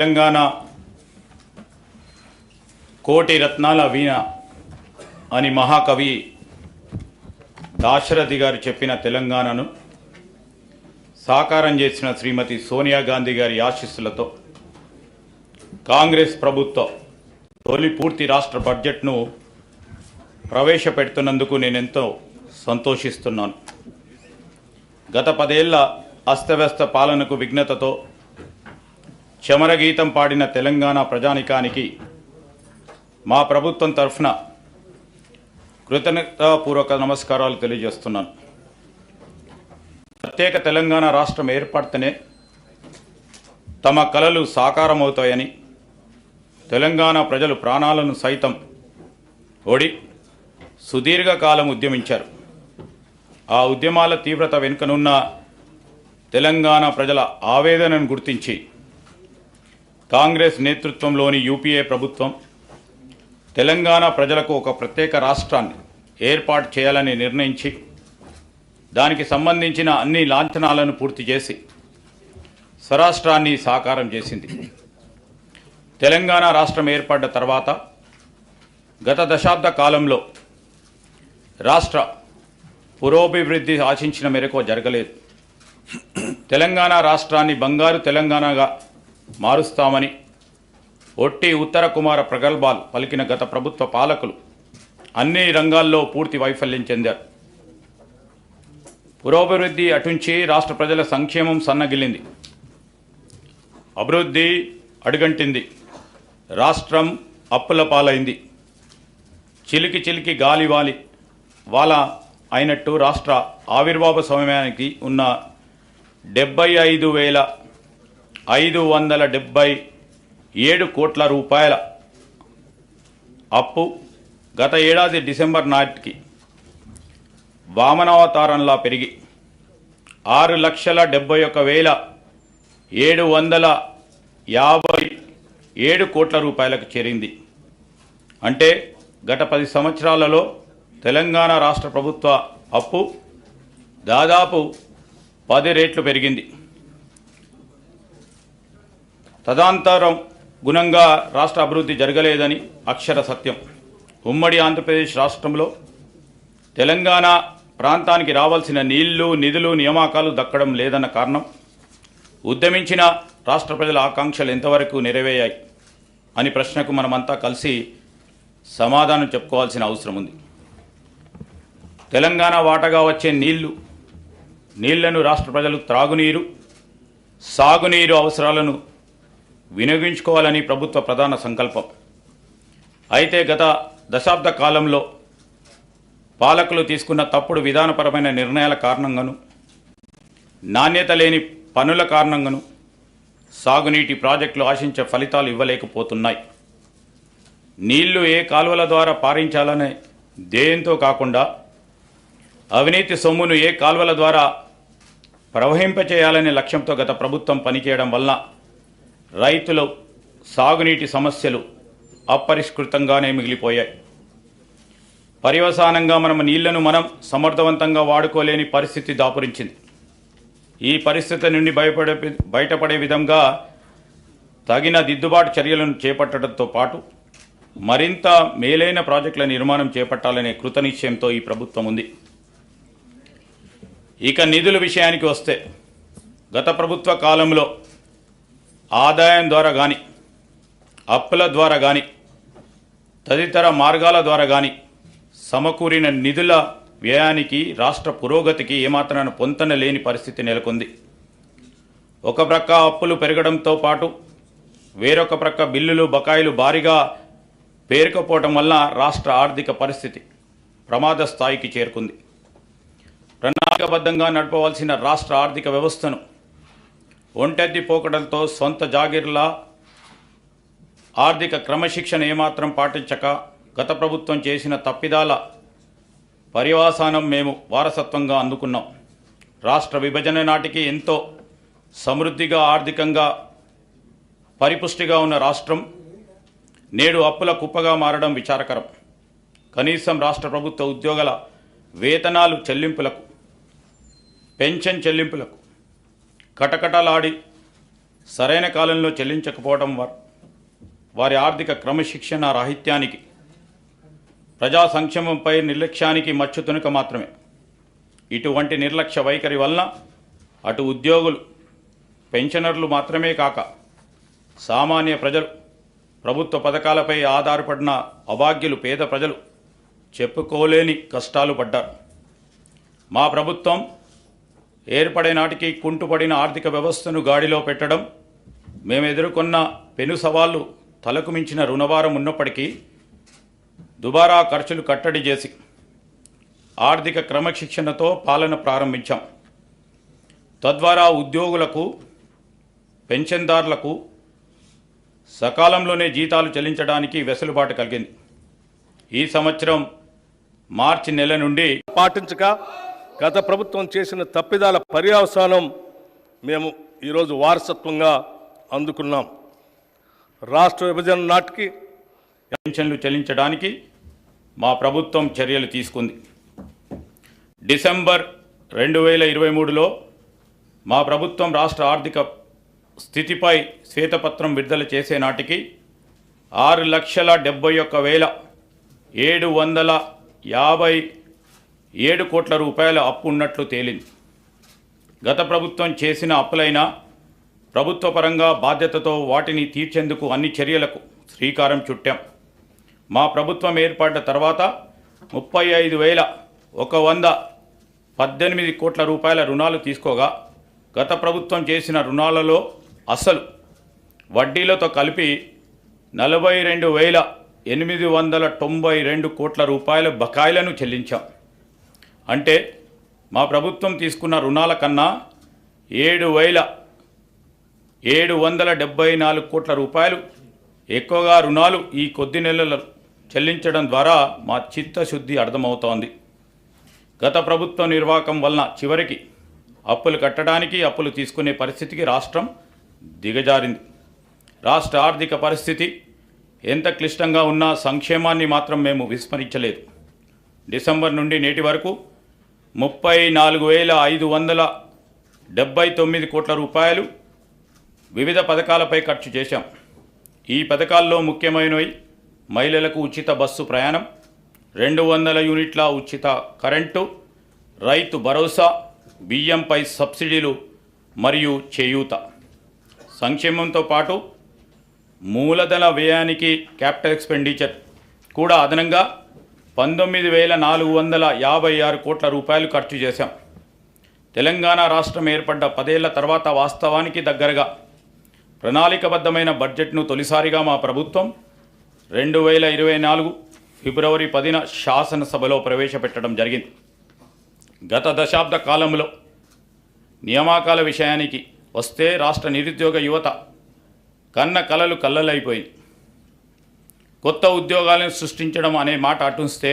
తెలంగాణ కోటి రత్నాల వీణ అని మహాకవి దాశరథి గారు చెప్పిన తెలంగాణను సాకారం చేసిన శ్రీమతి సోనియా గాంధీ గారి ఆశీస్సులతో కాంగ్రెస్ ప్రభుత్వం తొలి పూర్తి రాష్ట్ర బడ్జెట్ను ప్రవేశపెడుతున్నందుకు నేనెంతో సంతోషిస్తున్నాను. గత 10 ఏళ్ల అస్తవ్యస్త పాలనకు విఘ్నతతో చమరగీతం పాడిన తెలంగాణ ప్రజానికానికి మా ప్రభుత్వం తరఫున కృతజ్ఞతాపూర్వక నమస్కారాలు తెలియజేస్తున్నాను. ప్రత్యేక తెలంగాణ రాష్ట్రం ఏర్పడితేనే తమ కలలు సాకారమవుతాయని తెలంగాణ ప్రజలు ప్రాణాలను సైతం ఒడి సుదీర్ఘకాలం ఉద్యమించారు. ఆ ఉద్యమాల తీవ్రత వెనుకనున్న తెలంగాణ ప్రజల ఆవేదనను గుర్తించి కాంగ్రెస్ నేతృత్వంలోని యూపీఏ ప్రభుత్వం తెలంగాణ ప్రజలకు ఒక ప్రత్యేక రాష్ట్రాన్ని ఏర్పాటు చేయాలని నిర్ణయించి దానికి సంబంధించిన అన్ని లాంఛనాలను పూర్తి చేసి స్వరాష్ట్రాన్ని సాకారం చేసింది. తెలంగాణ రాష్ట్రం ఏర్పడ్డ తర్వాత గత దశాబ్ద కాలంలో రాష్ట్ర పురోభివృద్ధి ఆశించిన మేరకు జరగలేదు. తెలంగాణ రాష్ట్రాన్ని బంగారు తెలంగాణగా మారుస్తామని ఒట్టి ఉత్తర కుమార ప్రగల్భాలు పలికిన గత ప్రభుత్వ పాలకులు అన్ని రంగాల్లో పూర్తి వైఫల్యం చెందారు. పురోభివృద్ధి అటుంచి రాష్ట్ర ప్రజల సంక్షేమం సన్నగిల్లింది, అభివృద్ధి అడుగంటింది, రాష్ట్రం అప్పుల పాలైంది. చిలికి చిలికి గాలి వాల అయినట్టు రాష్ట్ర ఆవిర్భావ సమయానికి ఉన్న 75,577 కోట్ల రూపాయల అప్పు గత ఏడాది డిసెంబర్ నాటికి వామనావతారంలా పెరిగి 6,71,757 కోట్ల రూపాయలకు చేరింది. అంటే గత 10 సంవత్సరాలలో తెలంగాణ రాష్ట్ర ప్రభుత్వ అప్పు దాదాపు 10 రెట్లు పెరిగింది. తదనంతరం గుణంగా రాష్ట్ర అభివృద్ధి జరగలేదని అక్షర సత్యం. ఉమ్మడి ఆంధ్రప్రదేశ్ రాష్ట్రంలో తెలంగాణ ప్రాంతానికి రావాల్సిన నీళ్లు, నిధులు, నియామకాలు దక్కడం లేదన్న కారణం ఉద్యమించిన రాష్ట్ర ప్రజల ఆకాంక్షలు ఎంతవరకు నెరవేరాయి అని ప్రశ్నకు మనమంతా కలిసి సమాధానం చెప్పుకోవాల్సిన అవసరం ఉంది. తెలంగాణ వాటాగా వచ్చే నీళ్లను రాష్ట్ర ప్రజలు త్రాగునీరు, సాగునీరు అవసరాలను వినియోగించుకోవాలని ప్రభుత్వ ప్రధాన సంకల్పం. అయితే గత దశాబ్ద కాలంలో పాలకులు తీసుకున్న తప్పుడు విధానపరమైన నిర్ణయాల కారణంగాను, నాణ్యత లేని పనుల కారణంగాను సాగునీటి ప్రాజెక్టులు ఆశించే ఫలితాలు ఇవ్వలేకపోతున్నాయి. నీళ్లు ఏ కాలువల ద్వారా పారించాలనే ధ్యేయంతో కాకుండా అవినీతి సొమ్మును ఏ కాలువల ద్వారా ప్రవహింపచేయాలనే లక్ష్యంతో గత ప్రభుత్వం పనిచేయడం వలన రైతులు సాగునీటి సమస్యలు అపరిష్కృతంగానే మిగిలిపోయాయి. పర్యవసానంగా నీళ్లను మనం సమర్థవంతంగా వాడుకోలేని పరిస్థితి దాపురించింది. ఈ పరిస్థితి నుండి బయటపడే విధంగా తగిన దిద్దుబాటు చర్యలను చేపట్టడంతో పాటు మరింత మేలైన ప్రాజెక్టుల నిర్మాణం చేపట్టాలనే కృతనిశ్చయంతో ఈ ప్రభుత్వం ఉంది. ఇక నిధుల విషయానికి వస్తే గత ప్రభుత్వ కాలంలో ఆదాయం ద్వారా కానీ, అప్పుల ద్వారా కానీ, తదితర మార్గాల ద్వారా కానీ సమకూరిన నిధుల వ్యయానికి రాష్ట్ర పురోగతికి ఏమాత్రాన పొంతన లేని పరిస్థితి నెలకొంది. ఒక ప్రక్క అప్పులు పెరగడంతో పాటు వేరొక ప్రక్క బిల్లులు, బకాయిలు భారీగా పేరుకుపోవటం వల్ల రాష్ట్ర ఆర్థిక పరిస్థితి ప్రమాద స్థాయికి చేరుకుంది. ప్రణాళికాబద్ధంగా నడపవలసిన రాష్ట్ర ఆర్థిక వ్యవస్థను ఒంటెద్ది పోకడంతో సొంత జాగీర్ల ఆర్థిక క్రమశిక్షణ ఏమాత్రం పాటించక గత ప్రభుత్వం చేసిన తప్పిదాల పర్యవసానం మేము వారసత్వంగా అందుకున్నాం. రాష్ట్ర విభజన నాటికి ఎంతో సమృద్ధిగా, ఆర్థికంగా పరిపుష్టిగా ఉన్న రాష్ట్రం నేడు అప్పుల కుప్పగా మారడం విచారకరం. కనీసం రాష్ట్ర ప్రభుత్వ ఉద్యోగుల వేతనాలు చెల్లింపులకు, పెన్షన్ చెల్లింపులకు కటకటలాడి సరైన కాలంలో చెల్లించకపోవడం వారి ఆర్థిక క్రమశిక్షణ రాహిత్యానికి, ప్రజా సంక్షేమంపై నిర్లక్ష్యానికి మచ్చుతునక మాత్రమే. ఇటువంటి నిర్లక్ష్య వైఖరి వలన అటు ఉద్యోగులు, పెన్షనర్లు మాత్రమే కాక సామాన్య ప్రజలు, ప్రభుత్వ పథకాలపై ఆధారపడిన అభాగ్యులు, పేద ప్రజలు చెప్పుకోలేని కష్టాలు పడ్డారు. మా ప్రభుత్వం ఏర్పడే నాటికి కుంటుపడిన ఆర్థిక వ్యవస్థను గాడిలో పెట్టడం, మేము ఎదుర్కొన్న పెను సవాళ్లు, తలకు మించిన రుణభారం ఉన్నప్పటికీ దుబారా ఖర్చులు కట్టడి చేసి ఆర్థిక క్రమశిక్షణతో పాలన ప్రారంభించాం. తద్వారా ఉద్యోగులకు, పెన్షన్దారులకు సకాలంలోనే జీతాలు చెల్లించడానికి వెసులుబాటు కలిగింది. ఈ సంవత్సరం మార్చి నెల నుండి పాటించక గత ప్రభుత్వం చేసిన తప్పిదాల పర్యవసానం మేము ఈరోజు వారసత్వంగా అందుకున్నాం. రాష్ట్ర విభజన నాటికి పెన్షన్లు చెల్లించడానికి మా ప్రభుత్వం చర్యలు తీసుకుంది. డిసెంబర్ 2023లో మా ప్రభుత్వం రాష్ట్ర ఆర్థిక స్థితిపై శ్వేతపత్రం విడుదల చేసే నాటికి 6,71,757 కోట్ల రూపాయల అప్పు ఉన్నట్లు తేలింది. గత ప్రభుత్వం చేసిన అప్పులైనా ప్రభుత్వ పరంగా బాధ్యతతో వాటిని తీర్చేందుకు అన్ని చర్యలకు శ్రీకారం చుట్టాం. మా ప్రభుత్వం ఏర్పడ్డ తర్వాత 35,118 కోట్ల రూపాయల రుణాలు తీసుకోగా, గత ప్రభుత్వం చేసిన రుణాలలో అసలు వడ్డీలతో కలిపి 42,892 కోట్ల రూపాయల బకాయిలను చెల్లించాం. అంటే మా ప్రభుత్వం తీసుకున్న రుణాల కన్నా 7,774 కోట్ల రూపాయలు ఎక్కువగా రుణాలు ఈ కొద్ది నెలలు చెల్లించడం ద్వారా మా చిత్తశుద్ధి అర్థమవుతోంది. గత ప్రభుత్వ నిర్వాహకం వలన చివరికి అప్పులు కట్టడానికి, అప్పులు తీసుకునే పరిస్థితికి రాష్ట్రం దిగజారింది. రాష్ట్ర ఆర్థిక పరిస్థితి ఎంత క్లిష్టంగా ఉన్నా సంక్షేమాన్ని మాత్రం మేము విస్మరించలేదు. డిసెంబర్ నుండి నేటి వరకు 34,579 కోట్ల రూపాయలు వివిధ పథకాలపై ఖర్చు చేశాం. ఈ పథకాల్లో ముఖ్యమైనవి మహిళలకు ఉచిత బస్సు ప్రయాణం, 200 యూనిట్ల ఉచిత కరెంటు, రైతు భరోసా, బియ్యంపై సబ్సిడీలు మరియు చేయూత. సంక్షేమంతో పాటు మూలధన వ్యయానికి క్యాపిటల్ ఎక్స్పెండిచర్ కూడా అదనంగా 19,456 కోట్ల రూపాయలు ఖర్చు చేశాం. తెలంగాణ రాష్ట్రం ఏర్పడ్డ 10 ఏళ్ల తర్వాత వాస్తవానికి దగ్గరగా ప్రణాళికబద్ధమైన బడ్జెట్ను తొలిసారిగా మా ప్రభుత్వం 2024 ఫిబ్రవరి 10న శాసనసభలో ప్రవేశపెట్టడం జరిగింది. గత దశాబ్ద కాలంలో నియామకాల విషయానికి వస్తే రాష్ట్ర నిరుద్యోగ యువత కన్న కలలు కల్లలైపోయింది. కొత్త ఉద్యోగాలను సృష్టించడం అనే మాట అటుంస్తే